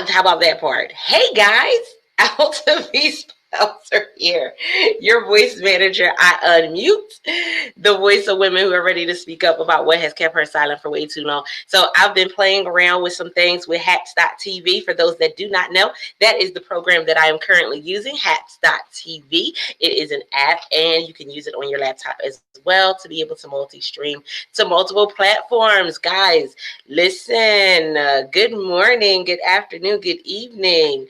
How about that part? Hey guys, Alta V Spelter here, your voice manager. I unmute the voice of women who are ready to speak up about what has kept her silent for way too long. So I've been playing around with some things with Haps.tv. For those that do not know, that is the program that I am currently using, Haps.tv. It is an app and you can use it on your laptop as well to be able to multi-stream to multiple platforms. Guys, listen, good morning, good afternoon, good evening.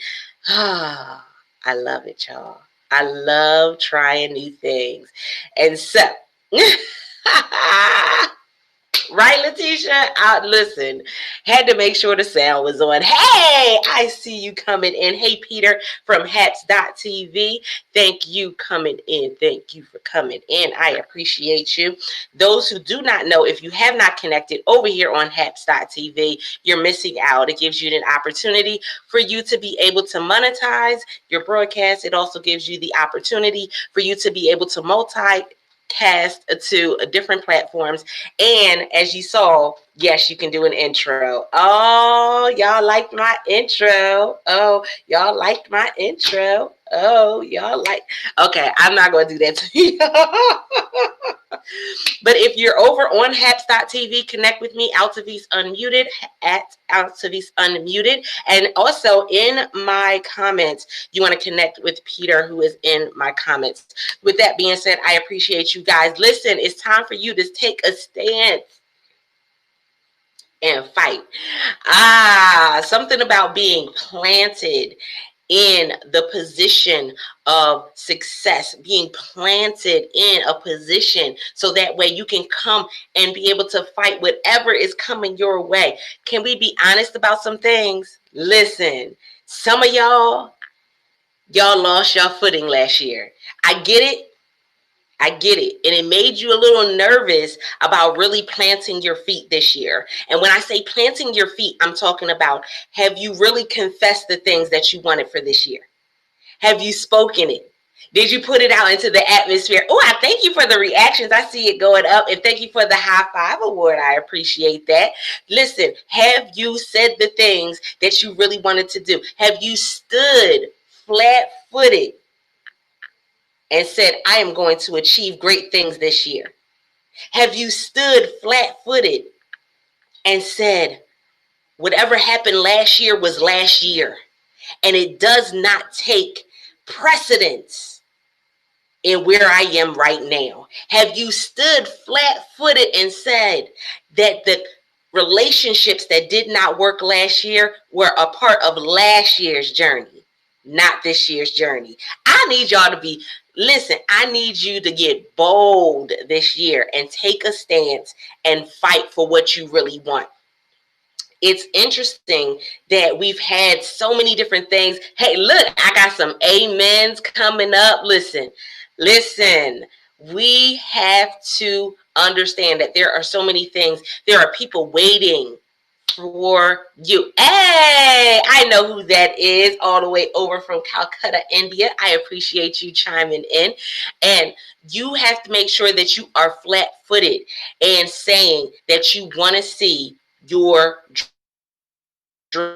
I love it, y'all. I love trying new things. And so, right, Letitia? Listen, had to make sure the sound was on. Hey, I see you coming in. Hey, Peter from Haps.tv. Thank you coming in. Thank you for coming in. I appreciate you. Those who do not know, if you have not connected over here on Haps.tv, you're missing out. It gives you an opportunity for you to be able to monetize your broadcast. It also gives you the opportunity for you to be able to multicast to different platforms. And as you saw, yes, you can do an intro. Oh, y'all liked my intro. Oh, y'all liked my intro. Oh, y'all like. Okay, I'm not going to do that to you. But if you're over on Haps.tv, connect with me, Altavis Unmuted, at Altavis Unmuted. And also in my comments, you want to connect with Peter, who is in my comments. With that being said, I appreciate you guys. Listen, it's time for you to take a stance and fight. Something about being planted in the position of success, being planted in a position so that way you can come and be able to fight whatever is coming your way. Can we be honest about some things? Listen, some of y'all lost your footing last year. I get it. I get it. And it made you a little nervous about really planting your feet this year. And when I say planting your feet, I'm talking about, have you really confessed the things that you wanted for this year? Have you spoken it? Did you put it out into the atmosphere? Oh, I thank you for the reactions. I see it going up. And thank you for the high five award. I appreciate that. Listen, have you said the things that you really wanted to do? Have you stood flat-footed and said, I am going to achieve great things this year? Have you stood flat-footed and said, whatever happened last year was last year, and it does not take precedence in where I am right now? Have you stood flat-footed and said that the relationships that did not work last year were a part of last year's journey, not this year's journey? I need y'all to be, listen, I need you to get bold this year and take a stance and fight for what you really want. It's interesting that we've had so many different things. Hey, look, I got some amens coming up. Listen, we have to understand that there are so many things. There are people waiting for you. Hey, I know who that is, all the way over from Calcutta, India. I appreciate you chiming in. And you have to make sure that you are flat-footed and saying that you want to see your dreams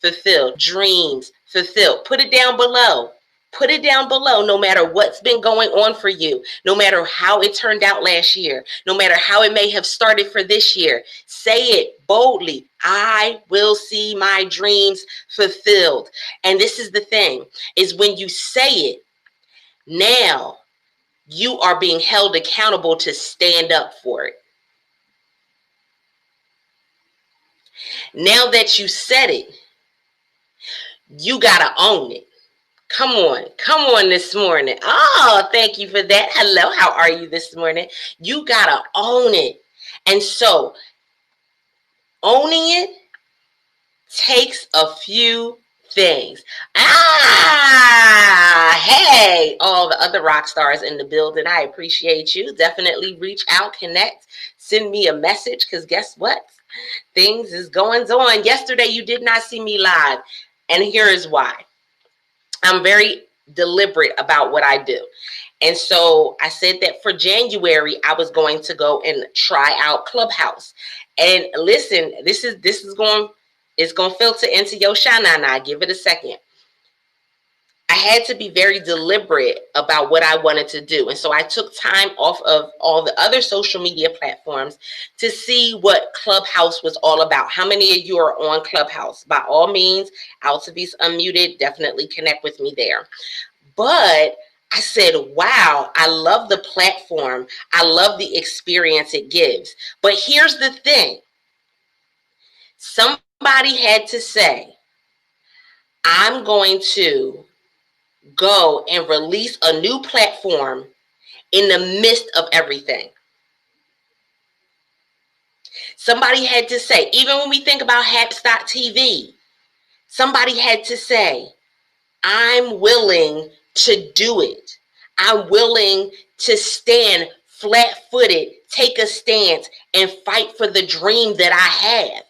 fulfilled. Dreams fulfilled. Put it down below. Put it down below, no matter what's been going on for you, no matter how it turned out last year, no matter how it may have started for this year. Say it boldly. I will see my dreams fulfilled. And this is the thing, is when you say it, now you are being held accountable to stand up for it. Now that you said it, you got to own it. Come on this morning. Oh, thank you for that. Hello, how are you this morning? You got to own it. And so owning it takes a few things. Hey, all the other rock stars in the building, I appreciate you. Definitely reach out, connect, send me a message, because guess what? Things is going on. Yesterday, you did not see me live, and here is why. I'm very deliberate about what I do. And so I said that for January, I was going to go and try out Clubhouse. And listen, this is going to filter into your shanana. Give it a second. I had to be very deliberate about what I wanted to do. And so I took time off of all the other social media platforms to see what Clubhouse was all about. How many of you are on Clubhouse? By all means, Altavis Unmuted, definitely connect with me there. But I said, wow, I love the platform. I love the experience it gives. But here's the thing. Somebody had to say, I'm going to go and release a new platform in the midst of everything. Somebody had to say, even when we think about Haps.tv, somebody had to say, I'm willing to do it. I'm willing to stand flat-footed, take a stance, and fight for the dream that I have.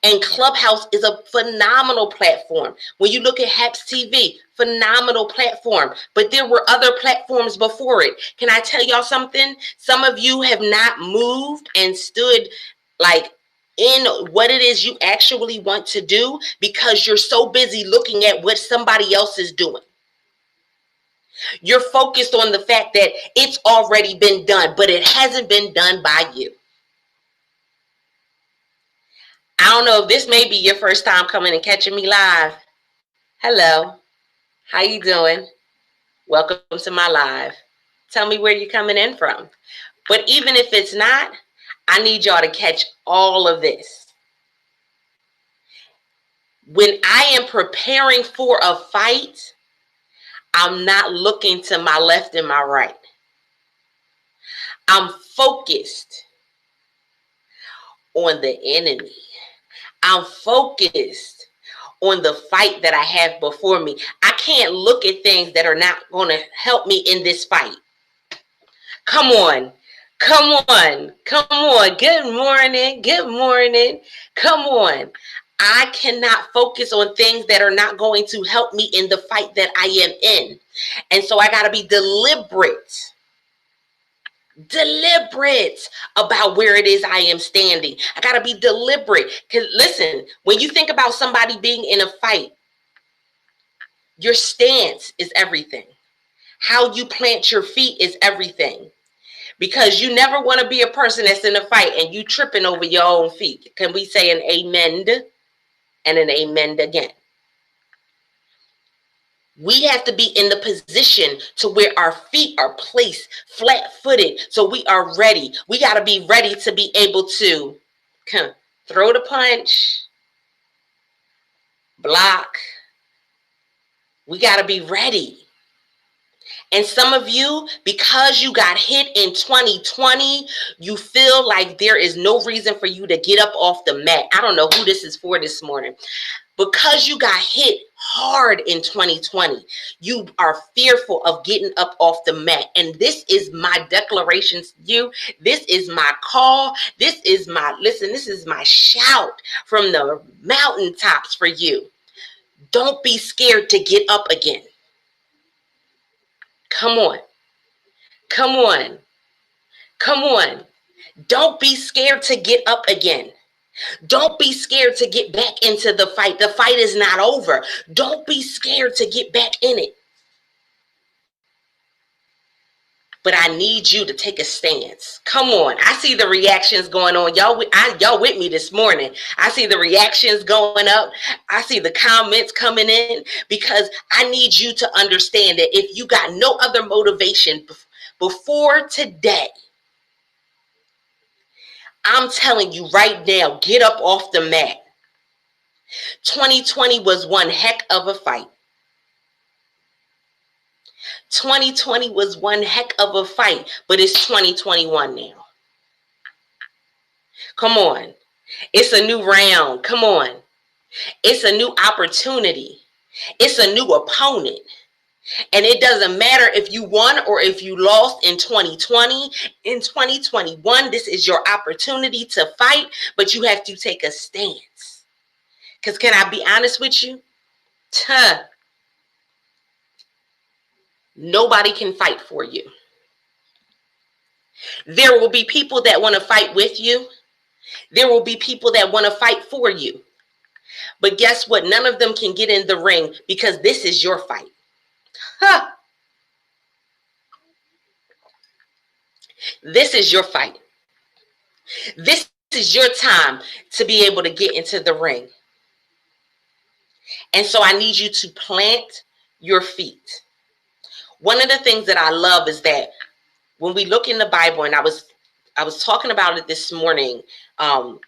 And Clubhouse is a phenomenal platform. When you look at Haps TV, phenomenal platform. But there were other platforms before it. Can I tell y'all something? Some of you have not moved and stood like in what it is you actually want to do because you're so busy looking at what somebody else is doing. You're focused on the fact that it's already been done, but it hasn't been done by you. I don't know if this may be your first time coming and catching me live. Hello, how you doing? Welcome to my live. Tell me where you're coming in from. But even if it's not, I need y'all to catch all of this. When I am preparing for a fight, I'm not looking to my left and my right. I'm focused on the enemy. I'm focused on the fight that I have before me. I can't look at things that are not going to help me in this fight. Come on. Come on. Come on. Good morning. Good morning. Come on. I cannot focus on things that are not going to help me in the fight that I am in. And so I got to be deliberate about where it is I am standing. I got to be deliberate. Because listen, when you think about somebody being in a fight, your stance is everything. How you plant your feet is everything. Because you never want to be a person that's in a fight and you tripping over your own feet. Can we say an amen and an amen again? We have to be in the position to where our feet are placed flat-footed so we are ready. We got to be ready to be able to throw the punch, block. We got to be ready. And some of you, because you got hit in 2020, you feel like there is no reason for you to get up off the mat. I don't know who this is for this morning. Because you got hit hard in 2020, you are fearful of getting up off the mat. And this is my declaration to you. This is my call. This is my shout from the mountaintops for you. Don't be scared to get up again. Come on. Come on. Come on. Don't be scared to get up again. Don't be scared to get back into the fight. The fight is not over. Don't be scared to get back in it. But I need you to take a stance. Come on. I see the reactions going on. Y'all with me this morning. I see the reactions going up. I see the comments coming in, because I need you to understand that if you got no other motivation before today, I'm telling you right now, get up off the mat. 2020 was one heck of a fight. 2020 was one heck of a fight, but it's 2021 now. Come on. It's a new round. Come on. It's a new opportunity. It's a new opponent. And it doesn't matter if you won or if you lost in 2020. In 2021, this is your opportunity to fight, but you have to take a stance. Because can I be honest with you? Nobody can fight for you. There will be people that want to fight with you. There will be people that want to fight for you. But guess what? None of them can get in the ring, because this is your fight. This is your fight. This is your time to be able to get into the ring. And so I need you to plant your feet. One of the things that I love is that when we look in the Bible, and I was talking about it this morning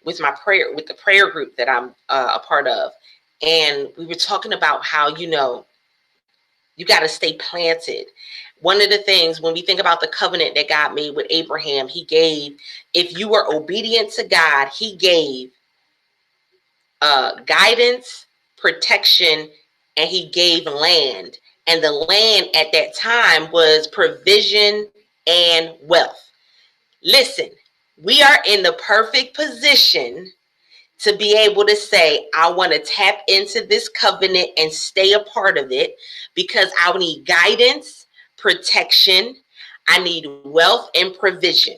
with the prayer group that I'm a part of, and we were talking about how, you got to stay planted. One of the things, when we think about the covenant that God made with Abraham, he gave, if you were obedient to God, he gave guidance, protection, and he gave land. And the land at that time was provision and wealth. Listen, we are in the perfect position to be able to say, I want to tap into this covenant and stay a part of it, because I need guidance, protection, I need wealth and provision.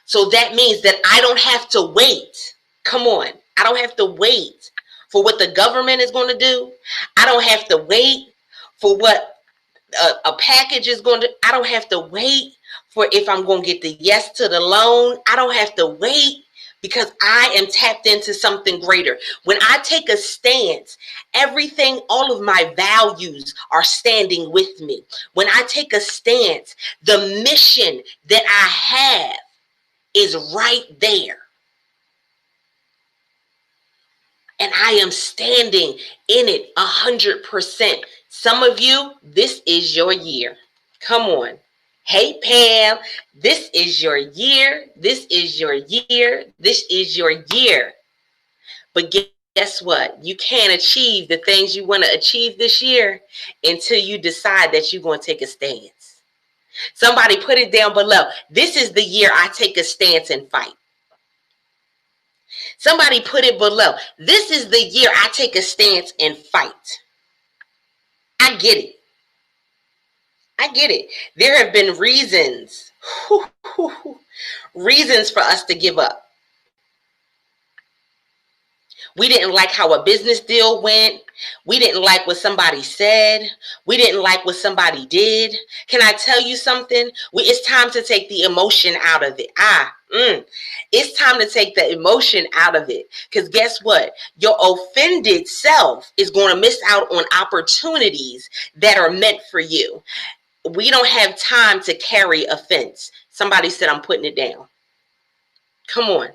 So that means that I don't have to wait. Come on. I don't have to wait for what the government is going to do. I don't have to wait for what a package is going to. I don't have to wait for if I'm going to get the yes to the loan. I don't have to wait, because I am tapped into something greater. When I take a stance, everything, all of my values are standing with me. When I take a stance, the mission that I have is right there. And I am standing in it 100%. Some of you, this is your year. Come on. Hey, Pam, this is your year. This is your year. This is your year. But guess what? You can't achieve the things you want to achieve this year until you decide that you're going to take a stance. Somebody put it down below. This is the year I take a stance and fight. Somebody put it below. This is the year I take a stance and fight. I get it. I get it. There have been reasons for us to give up. We didn't like how a business deal went. We didn't like what somebody said. We didn't like what somebody did. Can I tell you something? It's time to take the emotion out of it. It's time to take the emotion out of it. Because guess what? Your offended self is going to miss out on opportunities that are meant for you. We don't have time to carry offense. Somebody said, I'm putting it down. Come on.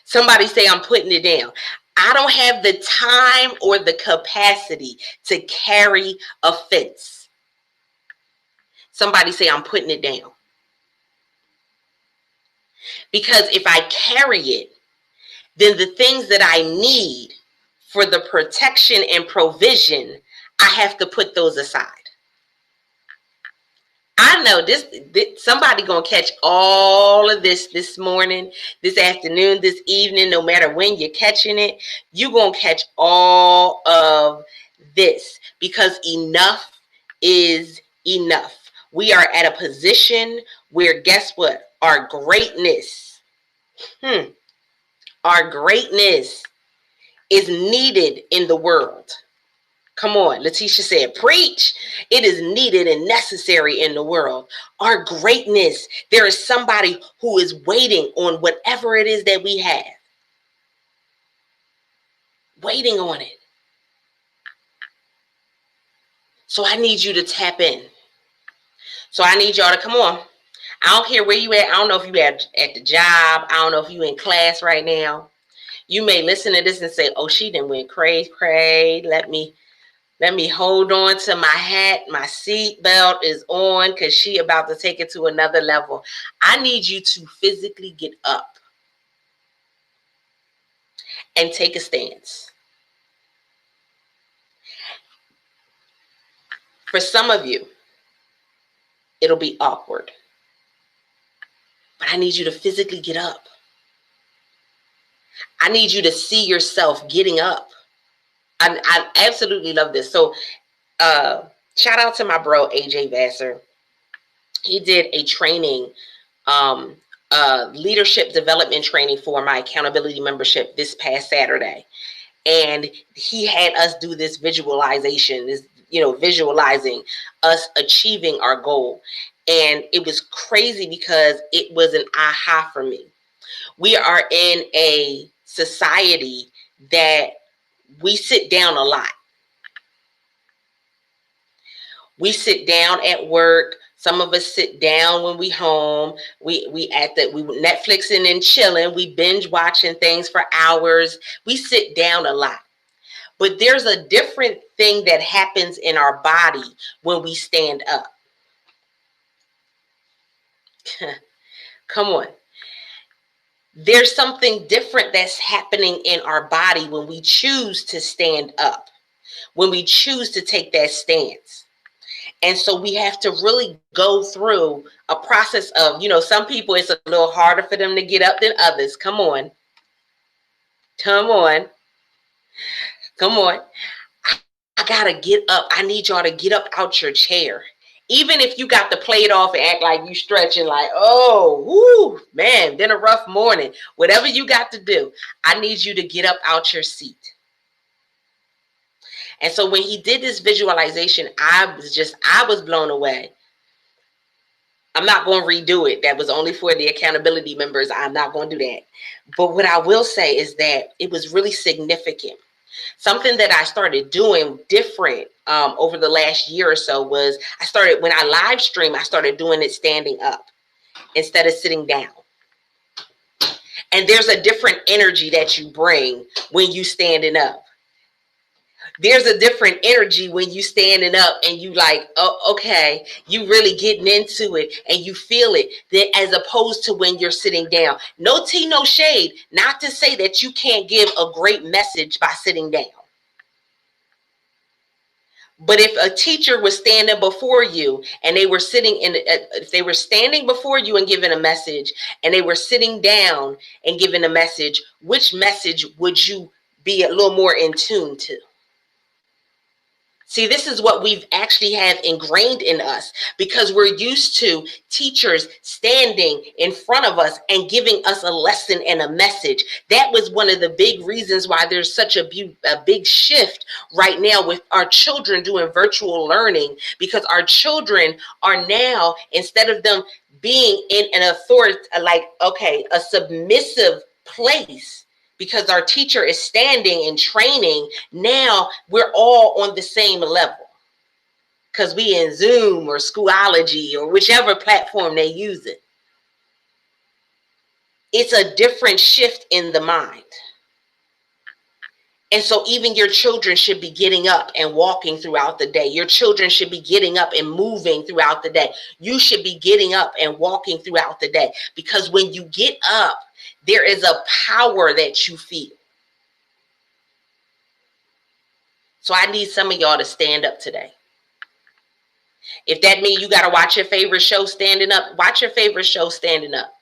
Somebody say, I'm putting it down. I don't have the time or the capacity to carry offense. Somebody say, I'm putting it down. Because if I carry it, then the things that I need for the protection and provision, I have to put those aside. I know this somebody gonna catch all of this morning, this afternoon, this evening, no matter when you're catching it, you're gonna catch all of this, because enough is enough. We are at a position where, guess what? Our greatness Our greatness is needed in the world. Come on, Letitia said, preach. It is needed and necessary in the world. Our greatness, there is somebody who is waiting on whatever it is that we have. Waiting on it. So I need you to tap in. So I need y'all to come on. I don't care where you at. I don't know if you at the job. I don't know if you in class right now. You may listen to this and say, oh, she done went cray. Let me hold on to my hat. My seat belt is on because she about to take it to another level. I need you to physically get up and take a stance. For some of you, it'll be awkward. But I need you to physically get up. I need you to see yourself getting up. I absolutely love this. So shout out to my bro, AJ Vassar. He did a training, leadership development training for my accountability membership this past Saturday. And he had us do this visualization, visualizing us achieving our goal. And it was crazy because it was an aha for me. We are in a society that we sit down a lot. We sit down at work. Some of us sit down when we home. We Netflixing and chilling. We binge watching things for hours. We sit down a lot. But there's a different thing that happens in our body when we stand up. Come on. There's something different that's happening in our body when we choose to stand up, when we choose to take that stance. And so we have to really go through a process of, some people, it's a little harder for them to get up than others. Come on. I got to get up. I need y'all to get up out your chair. Even if you got to play it off and act like you stretching, like, oh, whoo, man, been a rough morning. Whatever you got to do, I need you to get up out your seat. And so when he did this visualization, I was blown away. I'm not going to redo it. That was only for the accountability members. I'm not going to do that. But what I will say is that it was really significant. Something that I started doing different over the last year or so was when I live stream, I started doing it standing up instead of sitting down. And there's a different energy that you bring when you standing up. There's a different energy when you standing up and you like, oh, okay, you really getting into it and you feel it, that as opposed to when you're sitting down. No tea, no shade. Not to say that you can't give a great message by sitting down. But if a teacher was standing before you and they were if they were standing before you and giving a message and they were sitting down and giving a message, which message would you be a little more in tune to? See, this is what we've actually have ingrained in us because we're used to teachers standing in front of us and giving us a lesson and a message. That was one of the big reasons why there's such a big shift right now with our children doing virtual learning, because our children are now, instead of them being in an authority, a submissive place, because our teacher is standing and training, now we're all on the same level because we in Zoom or Schoology or whichever platform they use it. It's a different shift in the mind. And so even your children should be getting up and walking throughout the day. Your children should be getting up and moving throughout the day. You should be getting up and walking throughout the day, because when you get up, there is a power that you feel. So I need some of y'all to stand up today. If that means you got to watch your favorite show standing up, watch your favorite show standing up.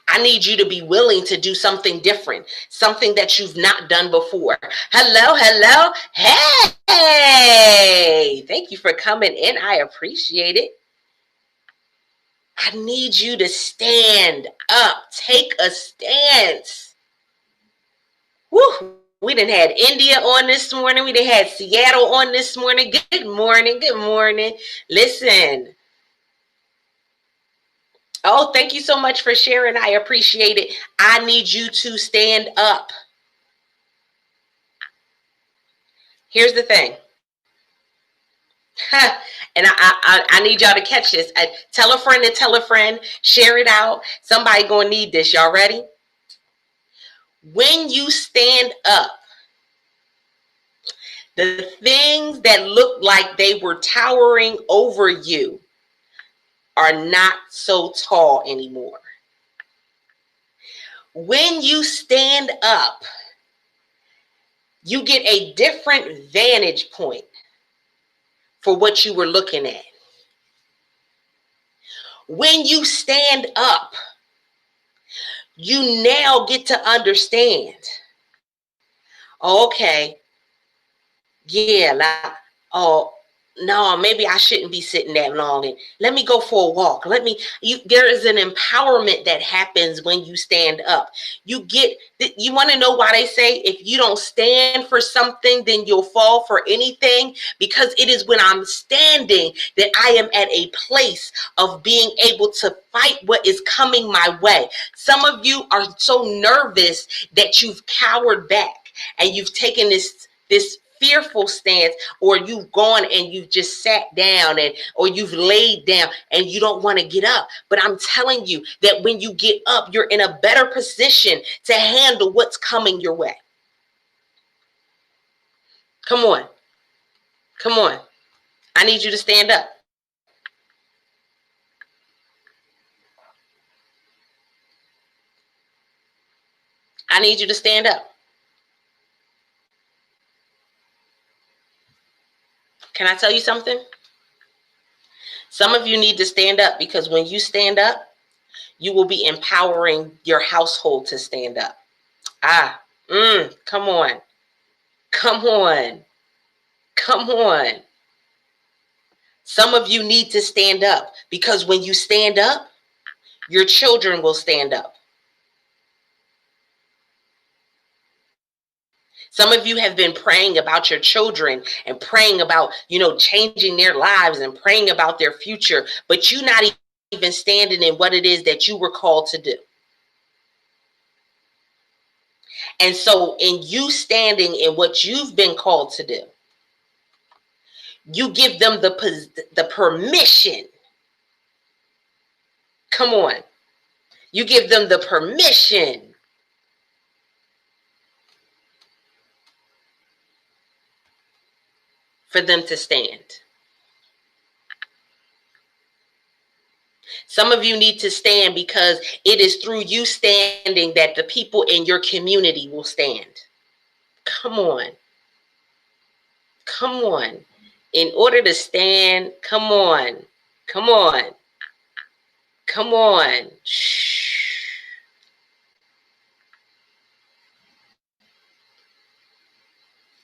I need you to be willing to do something different, something that you've not done before. Hello. Hey, thank you for coming in. I appreciate it. I need you to stand up. Take a stance. Woo! We done had India on this morning. We done had Seattle on this morning. Good morning. Good morning. Listen. Oh, thank you so much for sharing. I appreciate it. I need you to stand up. Here's the thing. And I need y'all to catch this. Tell a friend and tell a friend. Share it out. Somebody gonna need this. Y'all ready? When you stand up, the things that look like they were towering over you are not so tall anymore. When you stand up, you get a different vantage point for what you were looking at. When you stand up, you now get to understand, okay, yeah, like, oh, no, maybe I shouldn't be sitting that long, and let me go for a walk. There is an empowerment that happens when you stand up. You want to know why they say if you don't stand for something, then you'll fall for anything? Because it is when I'm standing that I am at a place of being able to fight what is coming my way. Some of you are so nervous that you've cowered back and you've taken this fearful stance, or you've gone and you've just sat down, or you've laid down and you don't want to get up. But I'm telling you that when you get up, you're in a better position to handle what's coming your way. Come on. Come on. I need you to stand up. I need you to stand up. Can I tell you something? Some of you need to stand up, because when you stand up, you will be empowering your household to stand up. Come on. Come on. Come on. Some of you need to stand up, because when you stand up, your children will stand up. Some of you have been praying about your children and praying about, changing their lives and praying about their future, but you're not even standing in what it is that you were called to do. And so in you standing in what you've been called to do, you give them the permission. Come on. You give them the permission for them to stand. Some of you need to stand, because it is through you standing that the people in your community will stand. Come on. Come on. In order to stand, come on. Come on. Come on. Shh.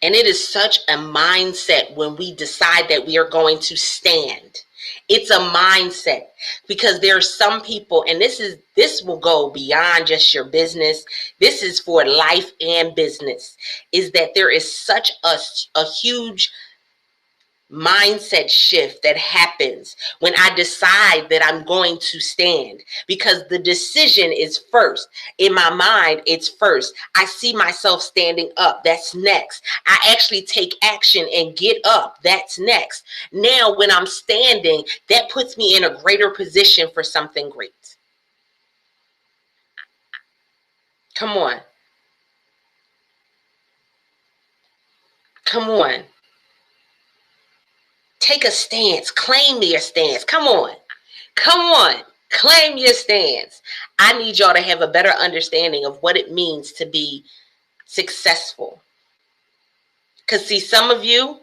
And it is such a mindset when we decide that we are going to stand. It's a mindset, because there are some people, and this will go beyond just your business. This is for life and business, is that there is such a huge mindset shift that happens when I decide that I'm going to stand, because the decision is first. In my mind, it's first. I see myself standing up. That's next. I actually take action and get up. That's next. Now, when I'm standing, that puts me in a greater position for something great. Come on. Come on. Take a stance. Claim your stance. Come on. Come on. Claim your stance. I need y'all to have a better understanding of what it means to be successful. Because see, some of you,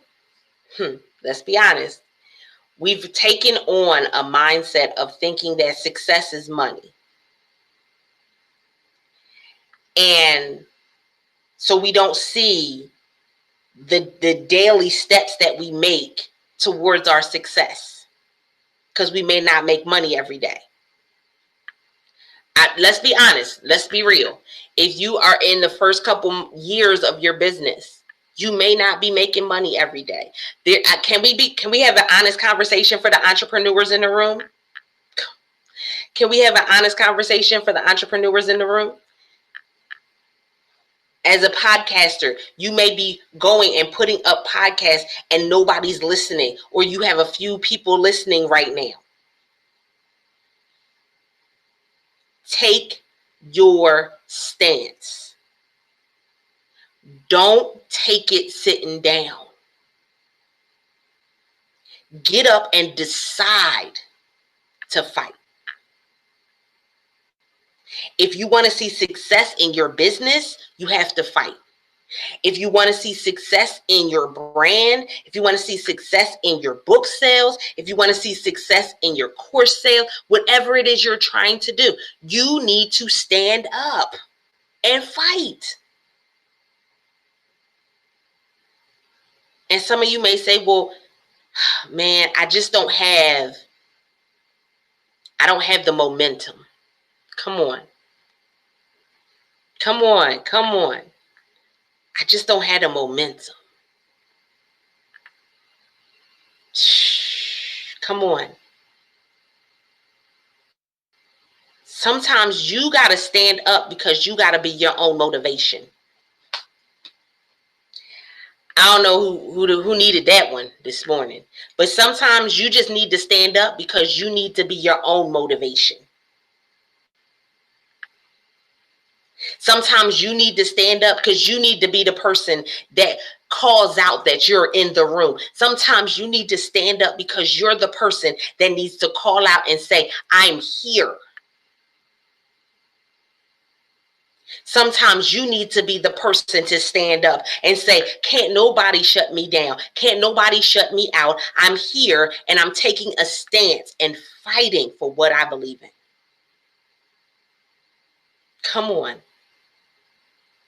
let's be honest, we've taken on a mindset of thinking that success is money. And so we don't see the daily steps that we make towards our success, because we may not make money every day. Let's be honest. Let's be real. If you are in the first couple years of your business, you may not be making money every day. Can we have an honest conversation for the entrepreneurs in the room? Can we have an honest conversation for the entrepreneurs in the room? As a podcaster, you may be going and putting up podcasts and nobody's listening, or you have a few people listening right now. Take your stance. Don't take it sitting down. Get up and decide to fight. If you want to see success in your business, you have to fight. If you want to see success in your brand, if you want to see success in your book sales, if you want to see success in your course sales, whatever it is you're trying to do, you need to stand up and fight. And some of you may say, well, man, I don't have the momentum. Come on. I just don't have the momentum. Come on. Sometimes you got to stand up because you got to be your own motivation. I don't know who needed that one this morning, but sometimes you just need to stand up because you need to be your own motivation. Sometimes you need to stand up because you need to be the person that calls out that you're in the room. Sometimes you need to stand up because you're the person that needs to call out and say, I'm here. Sometimes you need to be the person to stand up and say, can't nobody shut me down. Can't nobody shut me out. I'm here and I'm taking a stance and fighting for what I believe in. Come on.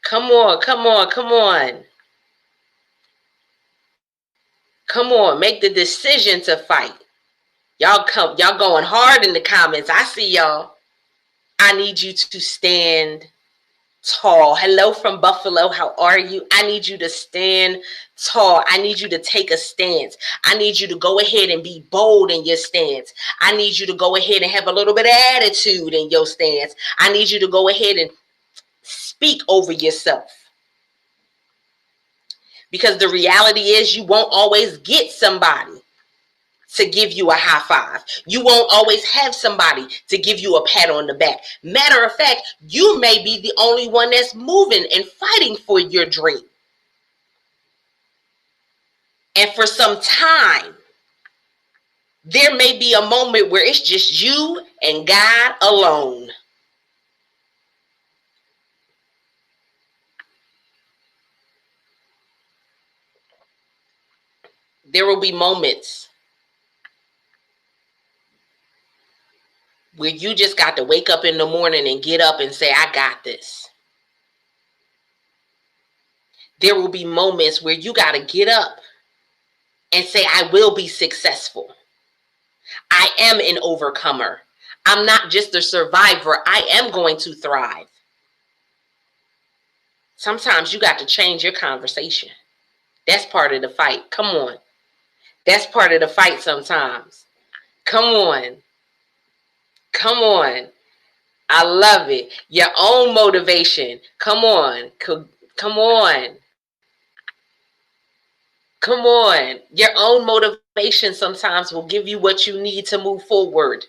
Come on. Come on, make the decision to fight. Y'all going hard in the comments. I see y'all. I need you to stand tall. Hello from Buffalo. How are you? I need you to stand tall. I need you to take a stance. I need you to go ahead and be bold in your stance. I need you to go ahead and have a little bit of attitude in your stance. I need you to go ahead and speak over yourself. Because the reality is you won't always get somebody to give you a high five. You won't always have somebody to give you a pat on the back. Matter of fact, you may be the only one that's moving and fighting for your dream. And for some time, there may be a moment where it's just you and God alone. There will be moments where you just got to wake up in the morning and get up and say, I got this. There will be moments where you got to get up and say, I will be successful. I am an overcomer. I'm not just a survivor. I am going to thrive. Sometimes you got to change your conversation. That's part of the fight. Come on. That's part of the fight sometimes. Come on. I love it. Your own motivation. Come on. Your own motivation sometimes will give you what you need to move forward.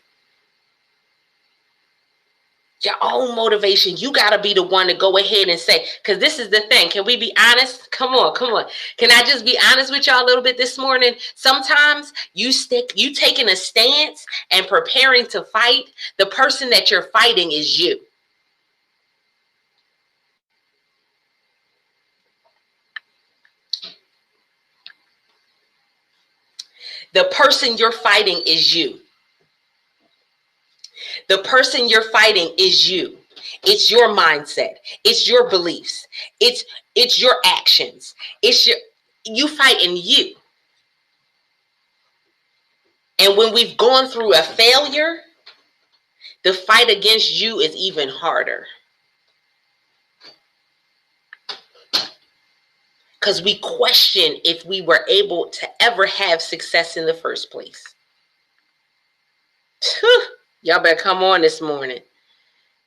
Your own motivation. You got to be the one to go ahead and say, because this is the thing. Can we be honest? Come on. Can I just be honest with y'all a little bit this morning? Sometimes you taking a stance and preparing to fight. The person that you're fighting is you. The person you're fighting is you. The person you're fighting is you. It's your mindset. It's your beliefs. It's your actions. You fighting you. And when we've gone through a failure, the fight against you is even harder. Because we question if we were able to ever have success in the first place. Y'all better come on this morning.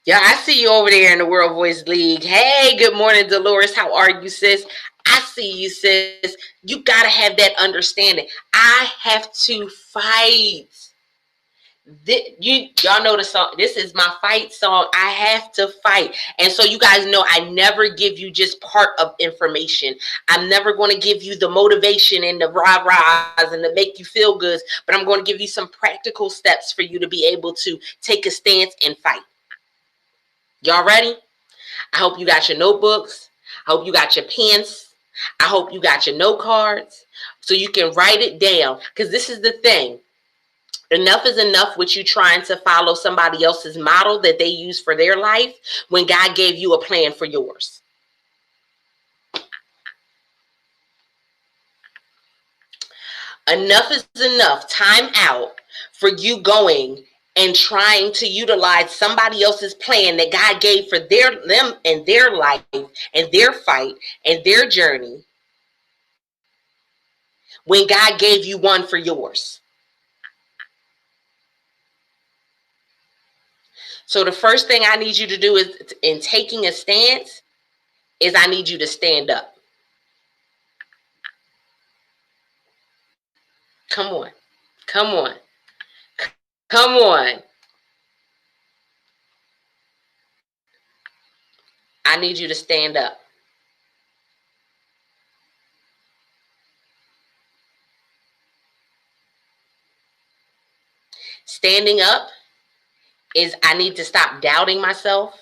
Yeah, I see you over there in the World Voice League. Hey, good morning, Dolores. How are you, sis? I see you, sis. You got to have that understanding. I have to fight. Y'all know the song. This is my fight song. I have to fight. And so you guys know I never give you just part of information. I'm never going to give you the motivation and the rah-rahs and to make you feel good, but I'm going to give you some practical steps for you to be able to take a stance and fight. Y'all ready? I hope you got your notebooks. I hope you got your pens. I hope you got your note cards so you can write it down, because this is the thing. Enough is enough with you trying to follow somebody else's model that they use for their life when God gave you a plan for yours. Enough is enough. Time out for you going and trying to utilize somebody else's plan that God gave for them and their life and their fight and their journey when God gave you one for yours. So the first thing I need you to do is, in taking a stance, is I need you to stand up. Come on. Come on. Come on. I need you to stand up. Standing up is I need to stop doubting myself.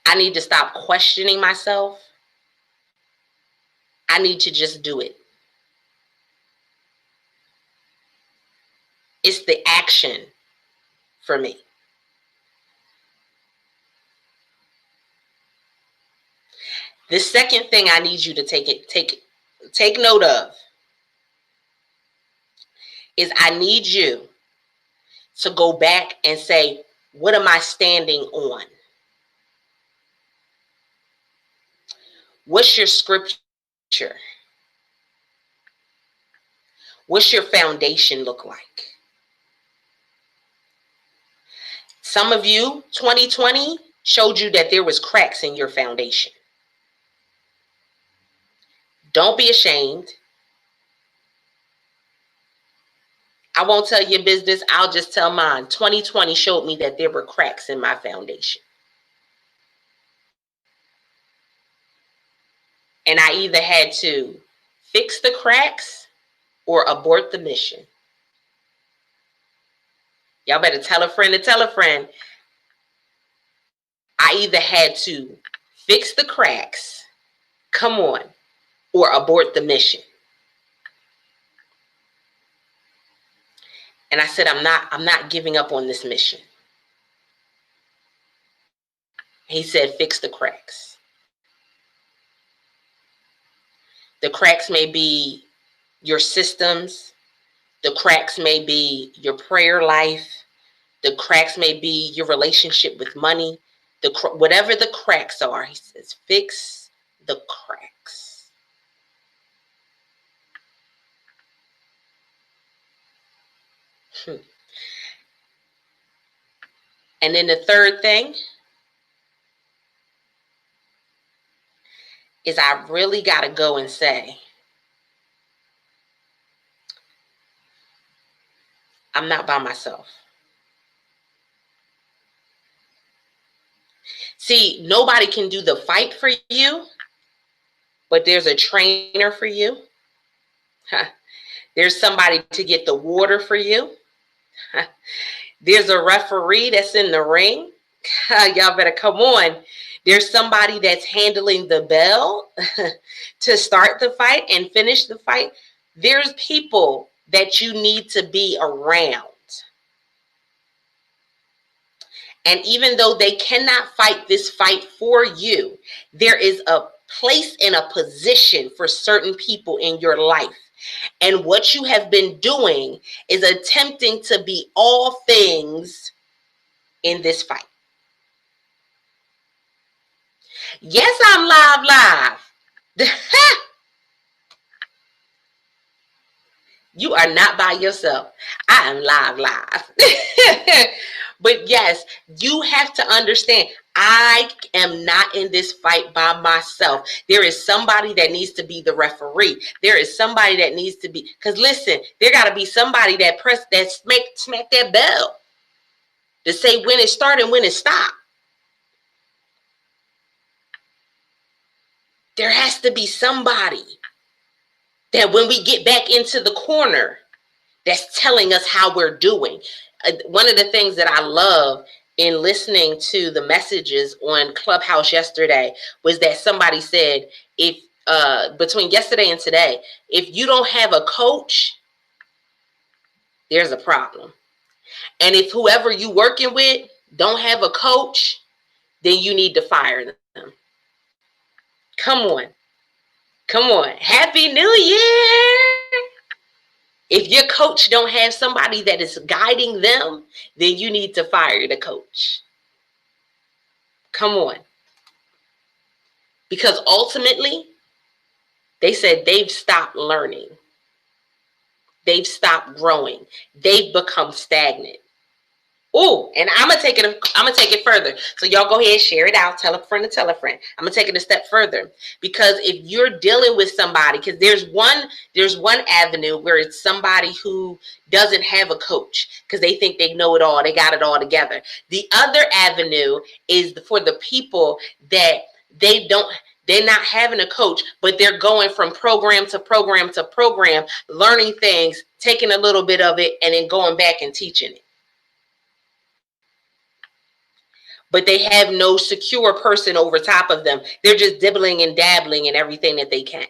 I need to stop questioning myself. I need to just do it. It's the action for me. The second thing I need you to take note of is I need you to go back and say, what am I standing on? What's your scripture? What's your foundation look like? Some of you, 2020 showed you that there was cracks in your foundation. Don't be ashamed. I won't tell your business. I'll just tell mine. 2020 showed me that there were cracks in my foundation. And I either had to fix the cracks or abort the mission. Y'all better tell a friend to tell a friend. I either had to fix the cracks, come on, or abort the mission. And I said, I'm not giving up on this mission. He said, fix the cracks. The cracks may be your systems. The cracks may be your prayer life. The cracks may be your relationship with money. Whatever the cracks are, he says, fix the cracks. And then the third thing is I really got to go and say, I'm not by myself. See, nobody can do the fight for you, but there's a trainer for you. There's somebody to get the water for you. There's a referee that's in the ring. Y'all better come on. There's somebody that's handling the bell to start the fight and finish the fight. There's people that you need to be around. And even though they cannot fight this fight for you, there is a place and a position for certain people in your life And what you have been doing is attempting to be all things in this fight. Yes, I'm live. You are not by yourself. I am live. But yes, you have to understand, I am not in this fight by myself. There is somebody that needs to be the referee. There is somebody that needs to be, because listen, there got to be somebody that smack that bell to say when it started and when it stopped. There has to be somebody that when we get back into the corner, that's telling us how we're doing. One of the things that I love in listening to the messages on Clubhouse yesterday was that somebody said, if between yesterday and today, if you don't have a coach, there's a problem. And if whoever you working with don't have a coach, then you need to fire them. Come on. Happy New Year. If your coach don't have somebody that is guiding them, then you need to fire the coach. Come on. Because ultimately, they said they've stopped learning. They've stopped growing. They've become stagnant. Oh, and I'm gonna take it further. So y'all go ahead, share it out, tell a friend to tell a friend. I'm gonna take it a step further, because if you're dealing with somebody, because there's one avenue where it's somebody who doesn't have a coach because they think they know it all, they got it all together. The other avenue is for the people that they're not having a coach, but they're going from program to program to program, learning things, taking a little bit of it, and then going back and teaching it. But they have no secure person over top of them. They're just dibbling and dabbling in everything that they can.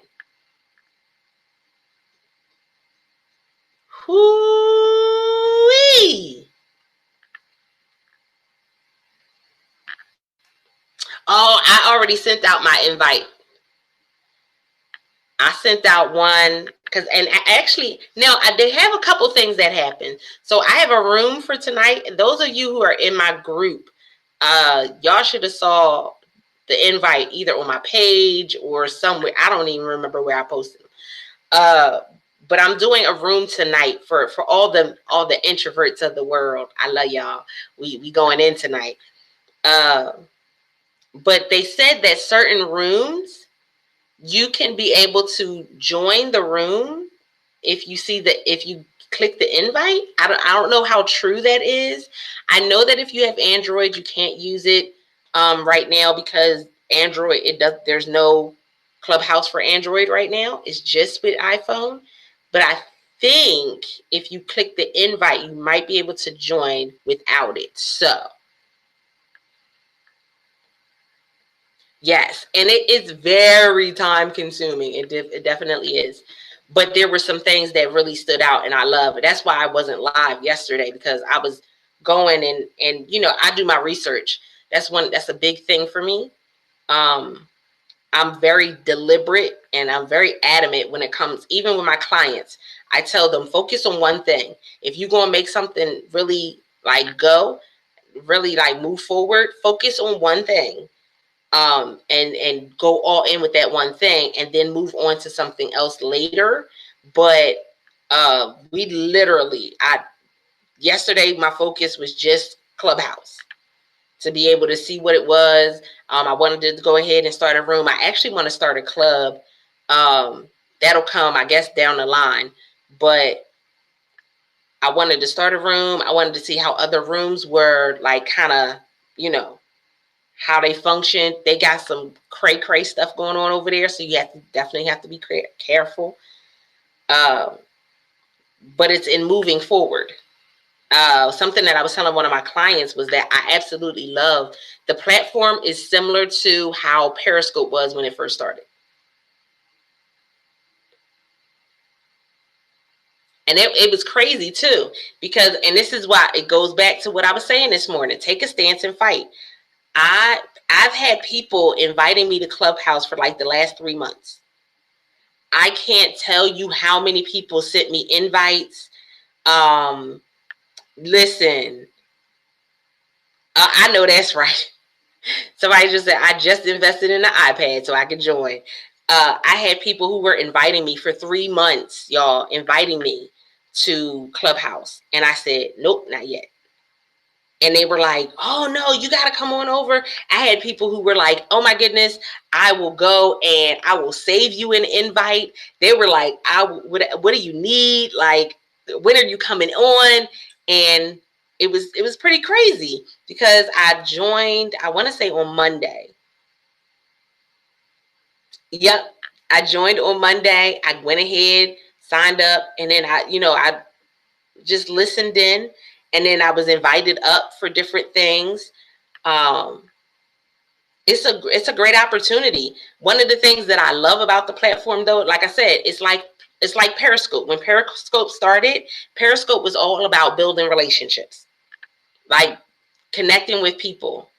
Hoo-wee. Oh, I already sent out my invite. I sent out one because, and actually, now they have a couple things that happen. So I have a room for tonight. And those of you who are in my group, y'all should have saw the invite either on my page or somewhere. I don't even remember where I posted them. But I'm doing a room tonight for all the introverts of the world. I love y'all. We going in tonight. But they said that certain rooms, you can be able to join the room if you click the invite. I don't know how true that is. I know that if you have Android, you can't use it right now, because Android, there's no Clubhouse for Android right now. It's just with iPhone. But I think if you click the invite, you might be able to join without it. So yes, and it is very time consuming. It definitely is. But there were some things that really stood out, and I love it. That's why I wasn't live yesterday, because I was going and I do my research. That's a big thing for me. I'm very deliberate and I'm very adamant when it comes, even with my clients. I tell them, focus on one thing. If you're going to make something really really move forward, focus on one thing. And go all in with that one thing, and then move on to something else later. But we literally, yesterday my focus was just Clubhouse, to be able to see what it was. I wanted to go ahead and start a room. I actually want to start a club. That'll come, I guess, down the line. But I wanted to start a room. I wanted to see how other rooms were kind of, how they function. They got some cray stuff going on over there, so you definitely have to be careful. But it's in moving forward. Something that I was telling one of my clients was that I absolutely love the platform. Is similar to how Periscope was when it first started. And it was crazy too, because, and this is why it goes back to what I was saying this morning, take a stance and fight. I've had people inviting me to Clubhouse for the last 3 months. I can't tell you how many people sent me invites. Listen, I know that's right. Somebody just said, I just invested in the iPad so I could join. I had people who were inviting me for 3 months, y'all, inviting me to Clubhouse. And I said, nope, not yet. And they were like, oh no, you got to come on over. I had people who were like, oh my goodness, I will go and I will save you an invite. They were like, what do you need? Like, when are you coming on? And it was pretty crazy because I joined, I want to say on Monday. Yep. I joined on Monday. I went ahead, signed up, and then I just listened in, and then I was invited up for different things. Um, it's a great opportunity. One of the things that I love about the platform, though, like I said, it's like Periscope. When Periscope started, Periscope was all about building relationships, like connecting with people.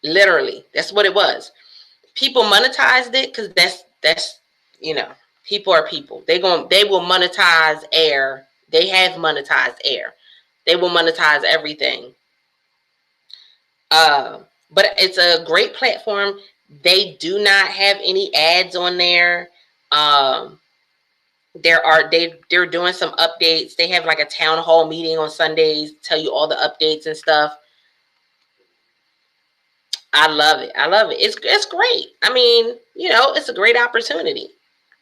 Literally, that's what it was. People monetized it because that's people are people. They will monetize air. They have monetized air. They will monetize everything. But it's a great platform. They do not have any ads on there. They're doing some updates. They have like a town hall meeting on Sundays, tell you all the updates and stuff. I love it. I love it. It's great. I mean, it's a great opportunity.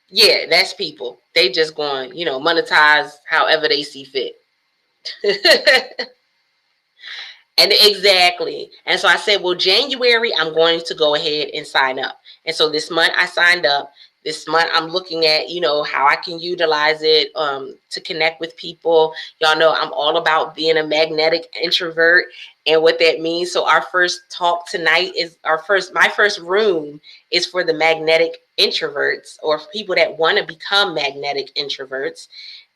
Yeah, that's people. They just going, monetize however they see fit. And exactly. And so I said, well, January, I'm going to go ahead and sign up. And so this month I signed up. This month I'm looking at, how I can utilize it to connect with people. Y'all know I'm all about being a magnetic introvert and what that means. So our first talk tonight is my first room is for the magnetic introverts, or people that want to become magnetic introverts.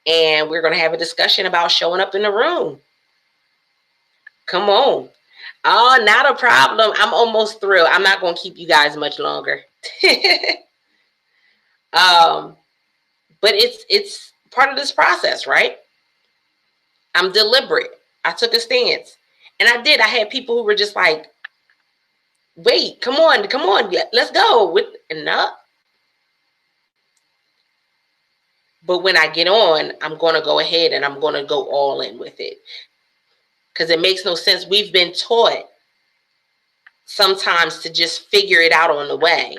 And we're going to have a discussion about showing up in the room. Come on. Oh, not a problem. I'm almost through. I'm not going to keep you guys much longer. But it's part of this process, right? I'm deliberate. I took a stance. And I did. I had people who were just like, wait, come on, let's go. Enough. But when I get on, I'm going to go ahead and I'm going to go all in with it. Because it makes no sense. We've been taught sometimes to just figure it out on the way,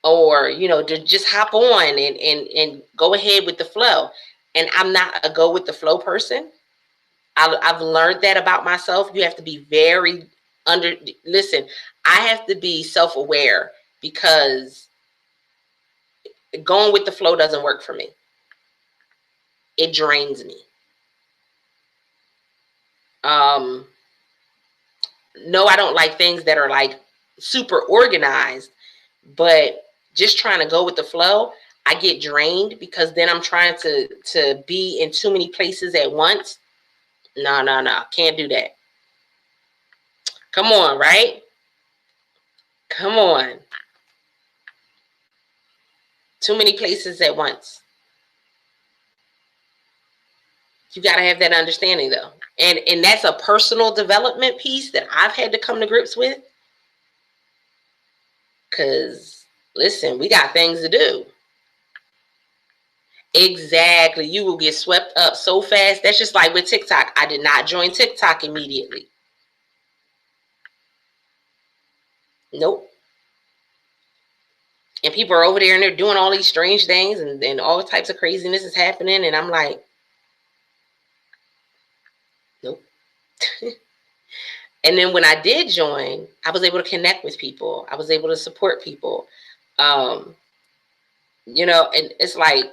or to just hop on and go ahead with the flow. And I'm not a go with the flow person. I've learned that about myself. You have to be very listen, I have to be self-aware, because going with the flow doesn't work for me. It drains me. No, I don't like things that are like super organized, but just trying to go with the flow, I get drained, because then I'm trying to be in too many places at once. No, can't do that. Come on, right? Come on. Too many places at once. You got to have that understanding, though. And that's a personal development piece that I've had to come to grips with. Because, listen, we got things to do. Exactly. You will get swept up so fast. That's just like with TikTok. I did not join TikTok immediately. Nope. And people are over there and they're doing all these strange things, and all types of craziness is happening. And I'm like, nope. And then when I did join, I was able to connect with people. I was able to support people. And it's like,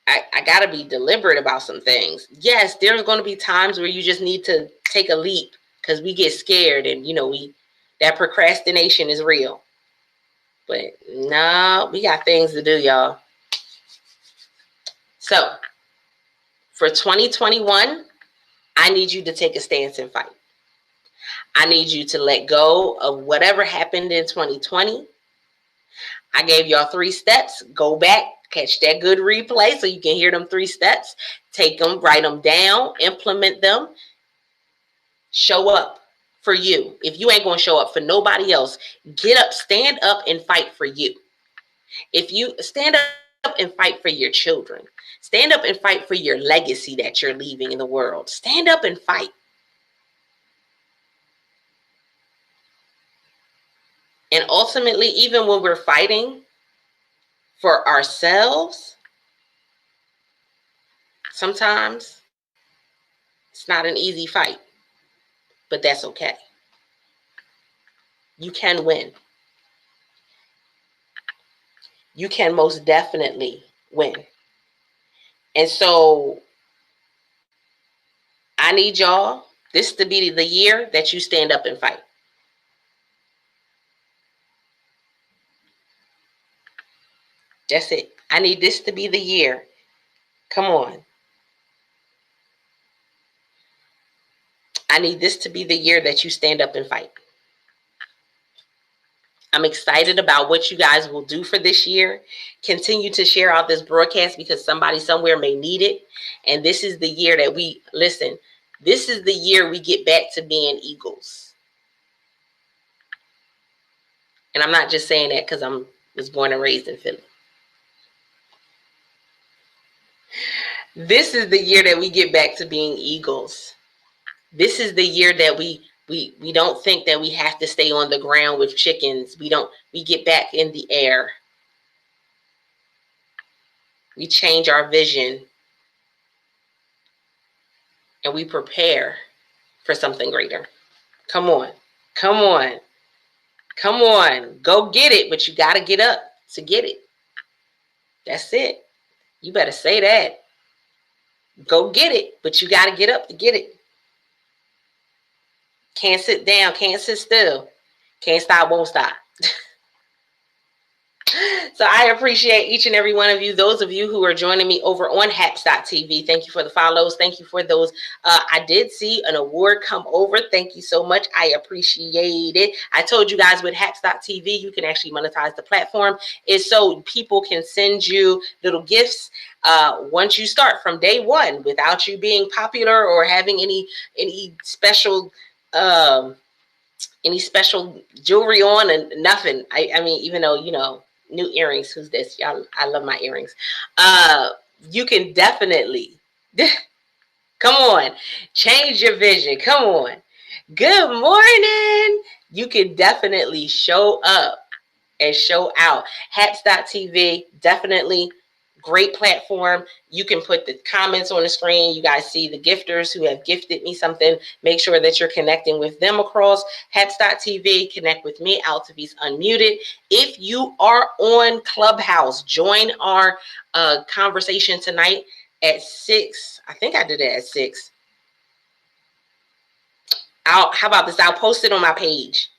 I got to be deliberate about some things. Yes, there's going to be times where you just need to take a leap, because we get scared, and, that procrastination is real. But no, we got things to do, y'all. So for 2021, I need you to take a stance and fight. I need you to let go of whatever happened in 2020. I gave y'all 3 steps. Go back, catch that good replay so you can hear them 3 steps. Take them, write them down, implement them. Show up for you. If you ain't going to show up for nobody else, get up, stand up and fight for you. If you stand up and fight for your children, stand up and fight for your legacy that you're leaving in the world. Stand up and fight. And ultimately, even when we're fighting for ourselves, sometimes it's not an easy fight, but that's okay. You can win. You can most definitely win. And so I need y'all, this to be the year that you stand up and fight. That's it. I need this to be the year. Come on. I need this to be the year that you stand up and fight. I'm excited about what you guys will do for this year. Continue to share out this broadcast because somebody somewhere may need it. And this is the year that we, listen, this is the year we get back to being Eagles. And I'm not just saying that because I was born and raised in Philly. This is the year that we get back to being Eagles. This is the year that we don't think that we have to stay on the ground with chickens. We get back in the air. We change our vision and we prepare for something greater. Come on. Come on. Come on. Go get it, but you got to get up to get it. That's it. You better say that. Go get it, but you got to get up to get it. Can't sit down, can't sit still. Can't stop, won't stop. So I appreciate each and every one of you. Those of you who are joining me over on Haps.tv, thank you for the follows. Thank you for those. I did see an award come over. Thank you so much. I appreciate it. I told you guys with Haps.tv, you can actually monetize the platform. It's so people can send you little gifts once you start from day one without you being popular or having any special jewelry on and nothing. I mean, even though, you know, new earrings. Who's this? Y'all, I love my earrings. You can definitely come on, change your vision. Come on. Good morning. You can definitely show up and show out. Haps.tv, definitely great platform. You can put the comments on the screen. You guys see the gifters who have gifted me something. Make sure that you're connecting with them across Haps.tv. Connect with me, Altavice Unmuted. If you are on Clubhouse, join our conversation tonight at 6. I think I did it at 6. How about this? I'll post it on my page.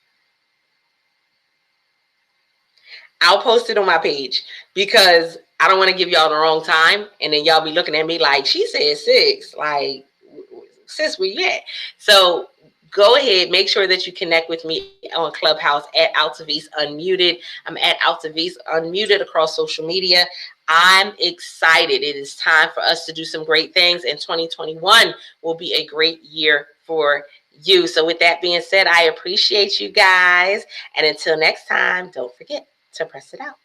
I'll post it on my page because I don't want to give y'all the wrong time. And then y'all be looking at me like, she said 6. Like, sis, where you at? So go ahead. Make sure that you connect with me on Clubhouse at Altavice Unmuted. I'm at Altavice Unmuted across social media. I'm excited. It is time for us to do some great things. And 2021 will be a great year for you. So with that being said, I appreciate you guys. And until next time, don't forget to press it out.